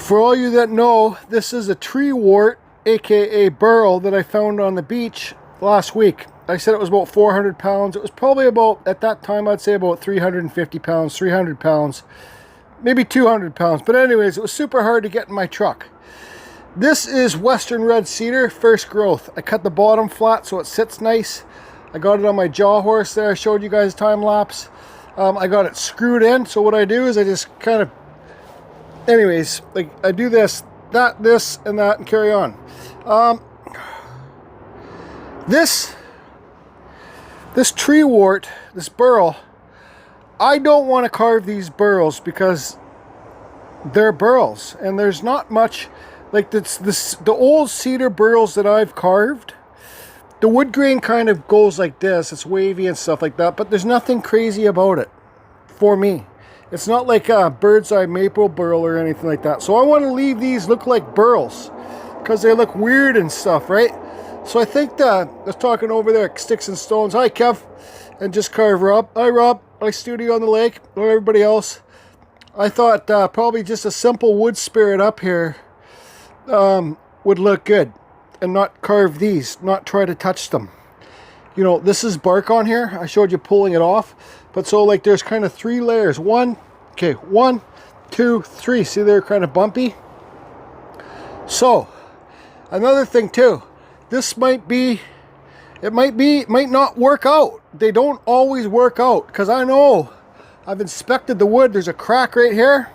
For all you that know, this is a tree wart, aka burl, that I found on the beach last week. I said it was about 400 pounds. It was probably about, at that time, I'd say about 350 pounds, 300 pounds, maybe 200 pounds. But anyways, it was super hard to get in my truck. This is Western Red Cedar, first growth. I cut the bottom flat so it sits nice. I got it on my jaw horse there. I showed you guys time lapse. I got it screwed in. So what I do is I just kind of, anyways, like I do this, that, this, and that, and carry on. This tree wart, this burl, I don't want to carve these burls because they're burls, and there's not much like the old cedar burls that I've carved. The wood grain kind of goes like this, it's wavy and stuff like that, but there's nothing crazy about it for me. It's not like a bird's eye maple burl or anything like that. So I want to leave these look like burls because they look weird and stuff, right? So I think that I was talking over there at Sticks and Stones. Hi, Kev. And just carve Rob. Hi, Rob. My studio on the lake. Or everybody else. I thought probably just a simple wood spirit up here would look good. And not carve these. Not try to touch them. You know, this is bark on here. I showed you pulling it off. But so like there's kind of 3 layers. One, 2, 3. See, they're kind of bumpy. So, another thing too. This might not work out. They don't always work out because I know I've inspected the wood. There's a crack right here.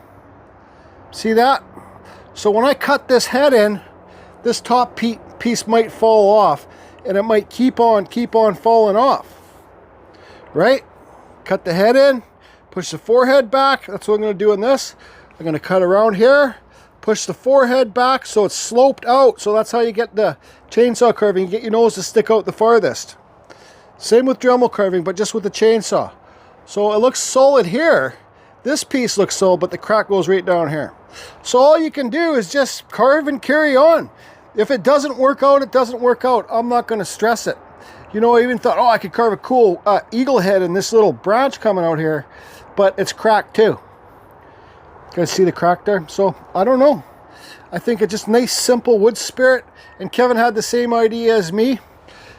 See that? So when I cut this head in, this top piece might fall off and it might keep on falling off. Right? Cut the head in, push the forehead back. That's what I'm going to do in this. I'm going to cut around here. Push the forehead back so it's sloped out. So that's how you get the chainsaw carving. You get your nose to stick out the farthest. Same with Dremel carving, but just with the chainsaw. So it looks solid here. This piece looks solid, but the crack goes right down here. So all you can do is just carve and carry on. If it doesn't work out, it doesn't work out. I'm not going to stress it. You know, I even thought, oh, I could carve a cool eagle head in this little branch coming out here, but it's cracked too. You guys see the crack there? So, I don't know. I think it's just nice, simple wood spirit. And Kevin had the same idea as me.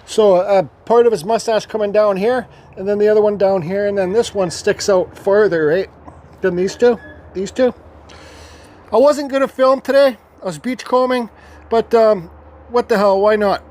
So, part of his mustache coming down here, and then the other one down here, and then this one sticks out farther, right? Than these two. These two. I wasn't going to film today. I was beachcombing. But, what the hell? Why not?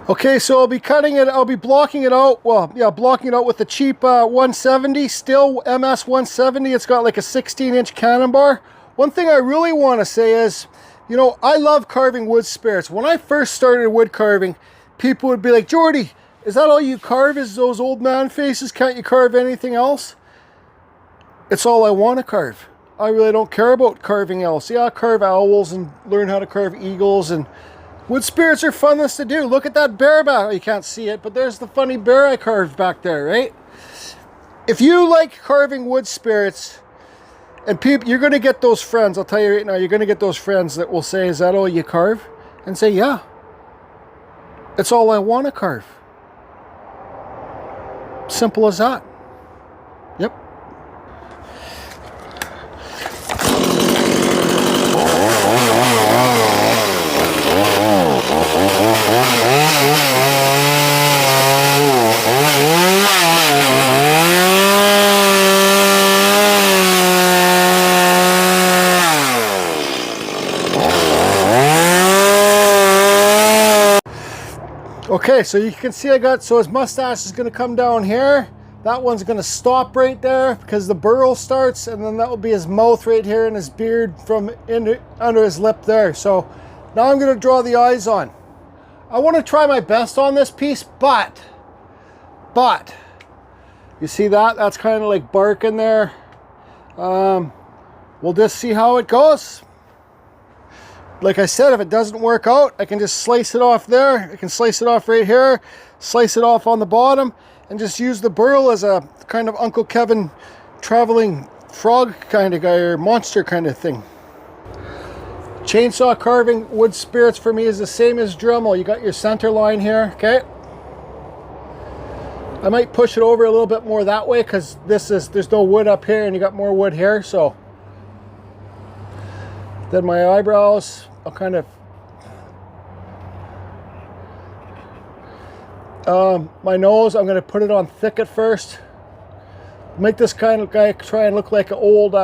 Okay, so I'll be cutting it, I'll be blocking it out, well, yeah, blocking it out with the cheap 170, still MS 170. It's got like a 16-inch cannon bar. One thing I really want to say is, you know, I love carving wood spirits. When I first started wood carving, people would be like, Jordy, is that all you carve is those old man faces? Can't you carve anything else? It's all I want to carve. I really don't care about carving else. Yeah, I'll carve owls and learn how to carve eagles, and wood spirits are funnest to do. Look at that bear back. You can't see it, but there's the funny bear I carved back there, right? If you like carving wood spirits, and people, you're going to get those friends, I'll tell you right now, you're going to get those friends that will say, is that all you carve? And say, yeah. It's all I want to carve. Simple as that. Yep. Okay, so you can see so his mustache is going to come down here. That one's going to stop right there because the burl starts, and then that will be his mouth right here and his beard from under his lip there. So now I'm going to draw the eyes on. I want to try my best on this piece, but you see that? That's kind of like bark in there. We'll just see how it goes. Like I said, if it doesn't work out, I can just slice it off there. I can slice it off right here, slice it off on the bottom, and just use the burl as a kind of Uncle Kevin traveling frog kind of guy, or monster kind of thing. Chainsaw carving wood spirits for me is the same as Dremel. You got your center line here, okay? I might push it over a little bit more that way because there's no wood up here and you got more wood here. So Then my eyebrows, I'll kind of, my nose, I'm going to put it on thick at first. Make this kind of guy try and look like an old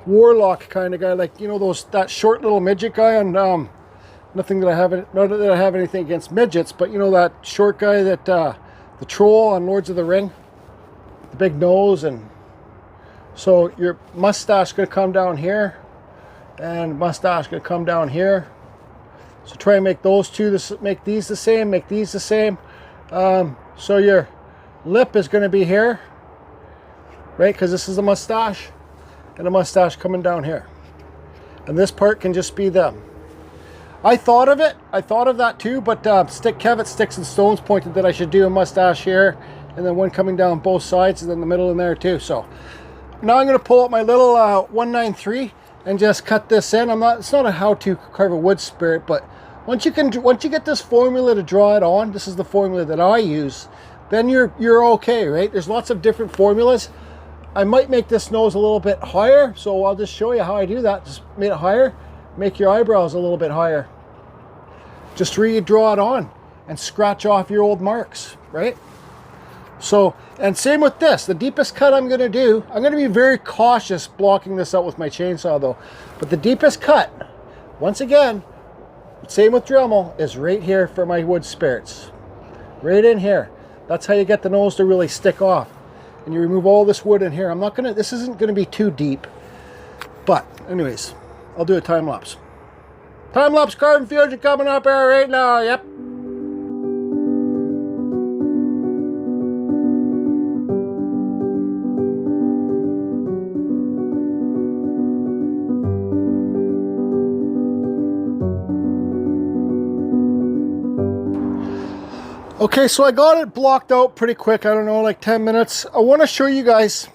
warlock kind of guy, like, you know, that short little midget guy on, not that I have anything against midgets, but you know that short guy that, the troll on Lords of the Ring, the big nose. And so your mustache is going to come down here, and mustache going to come down here. So try and make those two, make these the same, make these the same. So your lip is going to be here, right? Because this is a mustache, and a mustache coming down here. And this part can just be them. I thought of that too, but Kevitt Sticks and Stones pointed that I should do a mustache here, and then one coming down both sides, and then the middle in there too. So now I'm going to pull out my little 193 and just cut this in. It's not a how to carve a wood spirit, but once you get this formula to draw it on, this is the formula that I use, then you're okay, right? There's lots of different formulas. I might make this nose a little bit higher, so I'll just show you how I do that. Just make it higher, make your eyebrows a little bit higher. Just redraw it on and scratch off your old marks, right? So, and same with this. The deepest cut I'm going to do, I'm going to be very cautious blocking this out with my chainsaw though. But the deepest cut, once again, same with Dremel, is right here for my wood spirits. Right in here. That's how you get the nose to really stick off. And you remove all this wood in here. This isn't going to be too deep. But anyways, I'll do a time lapse. Time lapse carving fusion coming up here right now. Yep. Okay, so I got it blocked out pretty quick. I don't know, like 10 minutes. I want to show you guys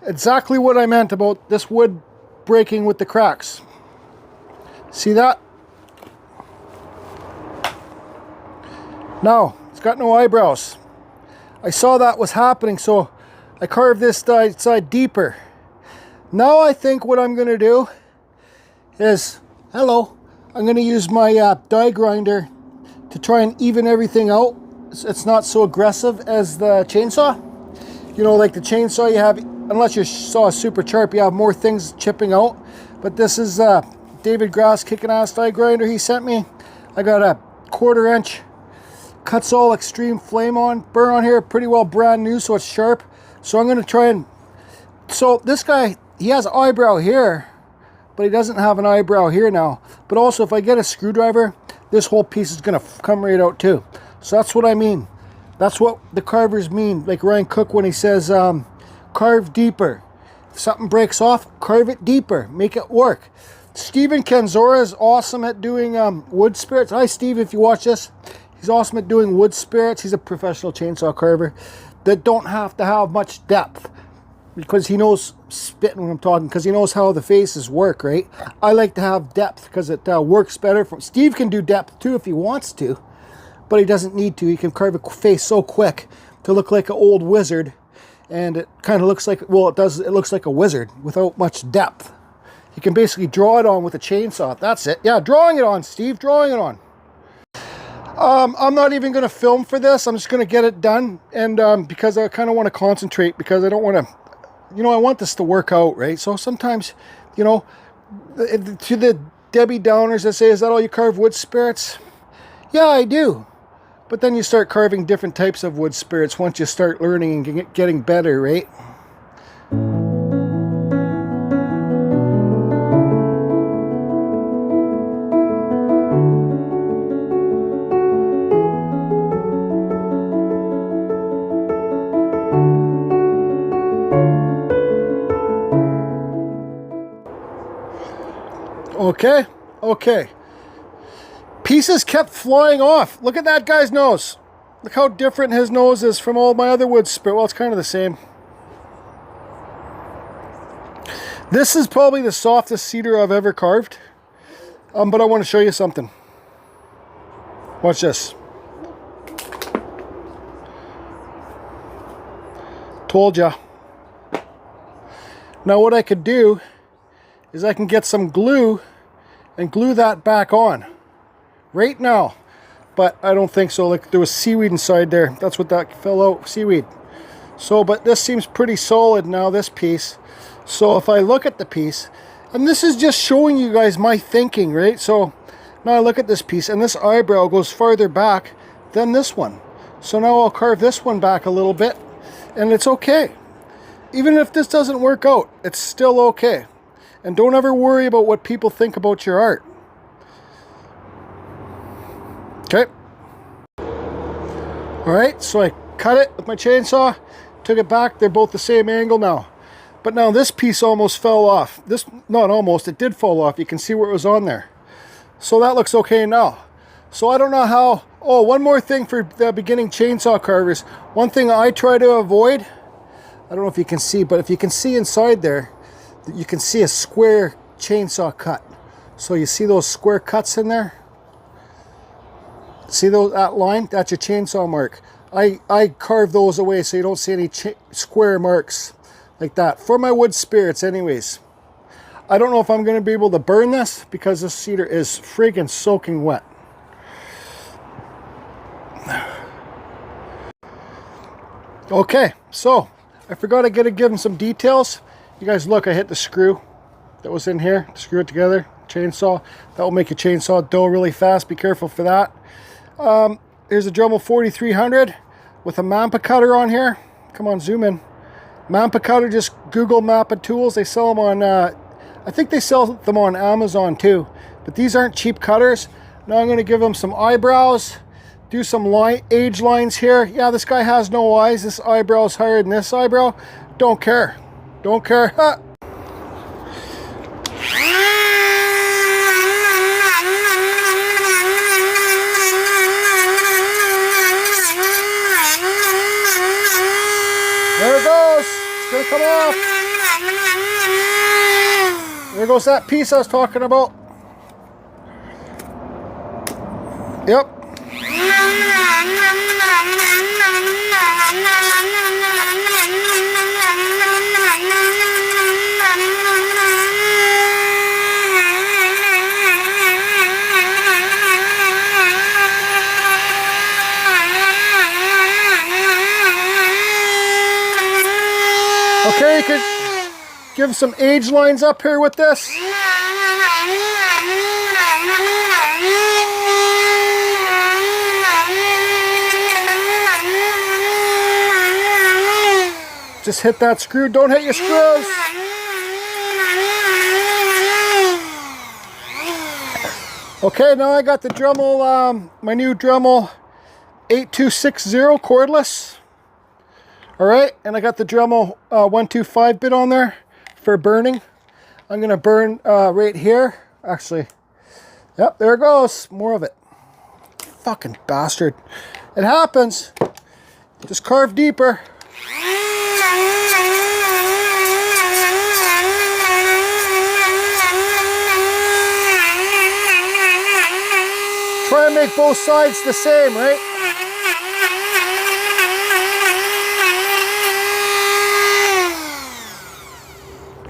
exactly what I meant about this wood breaking with the cracks. See that? Now, it's got no eyebrows. I saw that was happening, so I carved this side deeper. Now I think what I'm going to do is, I'm going to use my die grinder to try and even everything out. It's not so aggressive as the chainsaw. You know, like the chainsaw, you have, unless your saw is super sharp, you have more things chipping out. But this is David Grass kicking ass die grinder he sent me. I got a 1/4 inch Kutzall Extreme Flame on burr on here, pretty well brand new, so it's sharp. So I'm going to try and, so this guy, he has an eyebrow here, but he doesn't have an eyebrow here now. But also, if I get a screwdriver, this whole piece is going to come right out too. So that's what I mean. That's what the carvers mean. Like Ryan Cook when he says, carve deeper. If something breaks off, carve it deeper. Make it work. Steven Kenzora is awesome at doing wood spirits. Hi Steve, if you watch this. He's awesome at doing wood spirits. He's a professional chainsaw carver that don't have to have much depth, because he knows, spitting when I'm talking, because he knows how the faces work, right? I like to have depth because it works better. Steve can do depth too if he wants to, but he doesn't need to. He can carve a face so quick to look like an old wizard, and it kind of looks like, well, it does, it looks like a wizard without much depth. You can basically draw it on with a chainsaw. That's it. Yeah, drawing it on, Steve, drawing it on. I'm not even going to film for this. I'm just going to get it done, and because I kind of want to concentrate, because I don't want to, you know, I want this to work out, right? So sometimes, you know, to the Debbie Downers that say, is that all you carve wood spirits? Yeah, I do. But then you start carving different types of wood spirits once you start learning and getting better, right? Okay. Pieces kept flying off. Look at that guy's nose. Look how different his nose is from all my other wood spirits. Well, it's kind of the same. This is probably the softest cedar I've ever carved. But I want to show you something. Watch this. Told ya. Now what I could do is I can get some glue and glue that back on right now. But I don't think so. Like, there was seaweed inside there. That's what that fell out, seaweed. So, but this seems pretty solid now, this piece. So if I look at the piece, and this is just showing you guys my thinking, right? So now I look at this piece, and this eyebrow goes farther back than this one. So now I'll carve this one back a little bit, and it's okay. Even if this doesn't work out, it's still okay. And don't ever worry about what people think about your art. Okay. All right, so I cut it with my chainsaw, took it back. They're both the same angle now. But now this piece almost fell off. This, not almost, it did fall off. You can see where it was on there. So that looks okay now. So I don't know how. Oh, one more thing for the beginning chainsaw carvers. One thing I try to avoid, I don't know if you can see, but if you can see inside there, you can see a square chainsaw cut. So you see those square cuts in there? See that line? That's your chainsaw mark. I carve those away so you don't see any square marks like that. For my wood spirits anyways. I don't know if I'm going to be able to burn this because this cedar is freaking soaking wet. Okay, so I forgot to give them some details. You guys look, I hit the screw that was in here. Screw it together, chainsaw. That will make your chainsaw dull really fast. Be careful for that. Here's a Dremel 4300 with a Manpa cutter on here. Come on, zoom in. Manpa cutter, just Google Manpa tools. They sell them on, I think they sell them on Amazon too. But these aren't cheap cutters. Now I'm going to give them some eyebrows. Do some age lines here. Yeah, this guy has no eyes. This eyebrow is higher than this eyebrow. Don't care. Don't care. Ha. There it goes. It's going to come off. There goes that piece I was talking about. Yep. Okay, you could give some age lines up here with this. Just hit that screw. Don't hit your screws. Okay, now I got the Dremel, my new Dremel 8260 cordless. Alright, and I got the Dremel 125-bit on there for burning. I'm going to burn right here. Actually, yep, there it goes. More of it. Fucking bastard. It happens. Just carve deeper. Try and make both sides the same, right?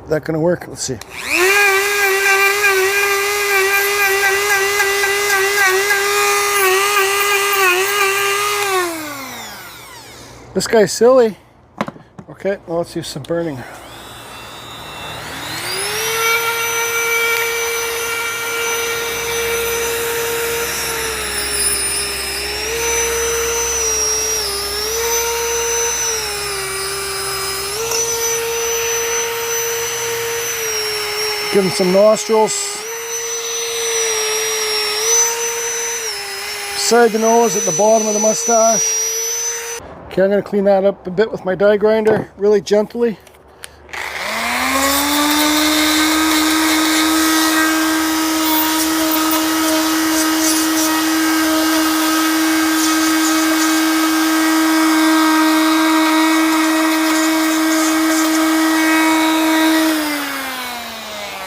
Is that gonna work? Let's see. This guy's silly. Okay, well, let's do some burning. Give him some nostrils. Beside the nose, at the bottom of the mustache. Okay, I'm going to clean that up a bit with my die grinder, really gently.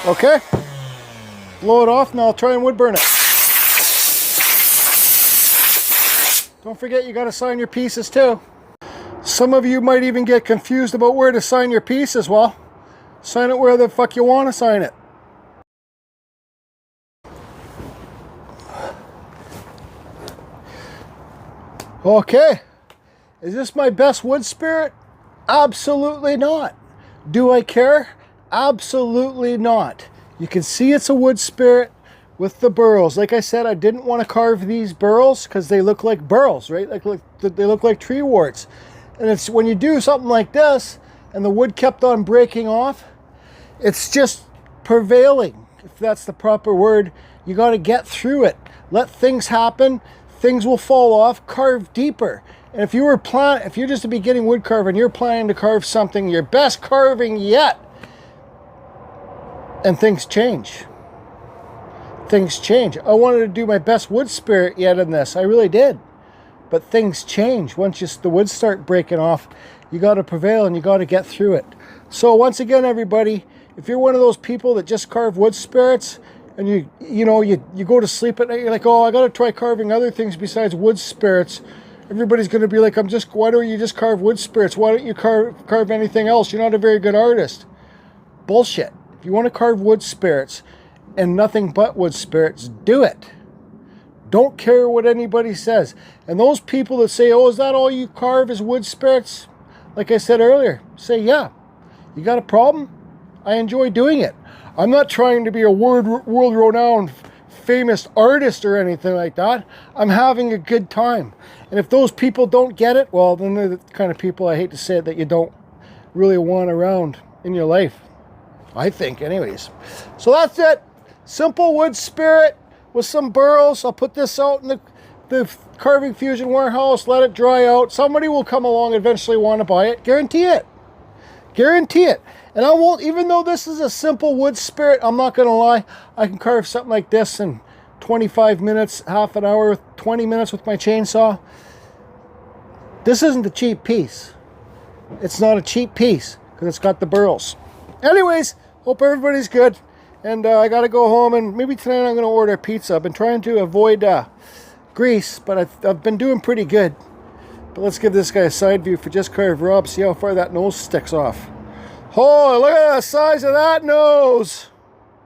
Okay, blow it off. Now I'll try and wood burn it. Don't forget, you got to sign your pieces too. Some of you might even get confused about where to sign your pieces. Well, sign it where the fuck you want to sign it. Okay, is this my best wood spirit? Absolutely not. Do I care? Absolutely not. You can see it's a wood spirit with the burls. Like I said, I didn't want to carve these burls because they look like burls, right? They look like tree warts. And it's when you do something like this and the wood kept on breaking off, it's just prevailing, if that's the proper word. You got to get through it. Let things happen. Things will fall off. Carve deeper. And if you're just a beginning wood carver and you're planning to carve something, your best carving yet, and things change. Things change. I wanted to do my best wood spirit yet in this. I really did. But things change. Once the woods start breaking off, you got to prevail and you got to get through it. So once again, everybody, if you're one of those people that just carve wood spirits and you go to sleep at night, you're like, oh, I got to try carving other things besides wood spirits. Everybody's going to be like, why don't you just carve wood spirits? Why don't you carve anything else? You're not a very good artist. Bullshit. If you want to carve wood spirits and nothing but wood spirits, do it. Don't care what anybody says. And those people that say, oh, is that all you carve is wood spirits? Like I said earlier, say, yeah. You got a problem? I enjoy doing it. I'm not trying to be a world-renowned famous artist or anything like that. I'm having a good time. And if those people don't get it, well, then they're the kind of people, I hate to say it, that you don't really want around in your life. I think, anyways. So that's it. Simple wood spirit with some burls. I'll put this out in the Carving Fusion warehouse, let it dry out. Somebody will come along eventually want to buy it. Guarantee it. Guarantee it. And I won't, even though this is a simple wood spirit, I'm not going to lie, I can carve something like this in 25 minutes, half an hour, 20 minutes with my chainsaw. This isn't a cheap piece. It's not a cheap piece because it's got the burls. Anyways, hope everybody's good. And I got to go home, and maybe tonight I'm going to order pizza. I've been trying to avoid grease, but I've been doing pretty good. But let's give this guy a side view for Just Carve Rob, see how far that nose sticks off. Oh, look at the size of that nose!